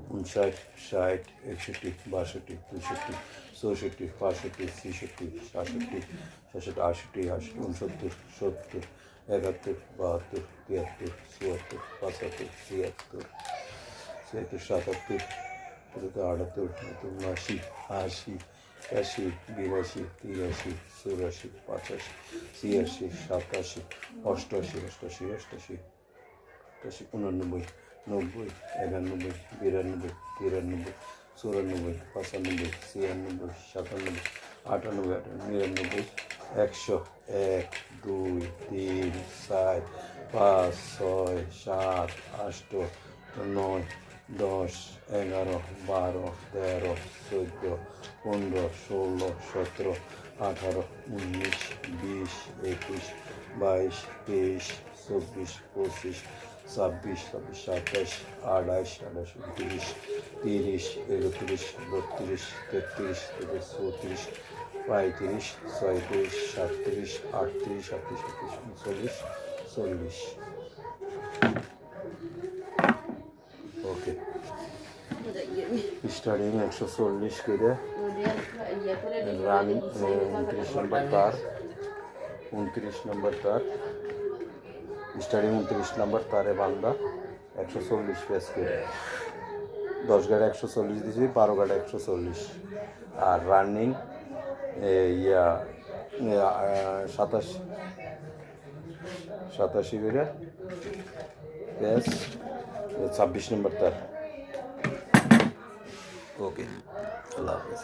59, 60, 61, 62, 63, 64, 65, 66, 67, 68, 68, 69, 70, 71, 72, 73, 74, 75, 76, 77, 78, 79, 80, 81, 82, 83, 84, 85, 86, 87, 88, 88, 88, 89, 90, 91, 92, 93, 94, 95, 96, 97, 98, 99, 100, 1, 2, 3, 4, 5, 6, 7, 8, 9, 10, 11, 12, 13, 14, 15, 16, 17, 18, 19, 20, 21, 22, 23, 24, 25, 26, 27, 28, 29, 30, 31, 32, 33, 34, 35, 36, 37, 38, 39, 40. ওকে, starting 140 করে run 29 নম্বর তার, 29 নম্বর তার, স্টার্টিং 29 নম্বর তারে বান্দা 140 পেস করে 10 গাড়ি 140 দিয়েছি, 12 গাড়ি 140, আর রানিং 87 করে পেস 26 নম্বর তার। ওকে, আল্লাহ হাফেজ।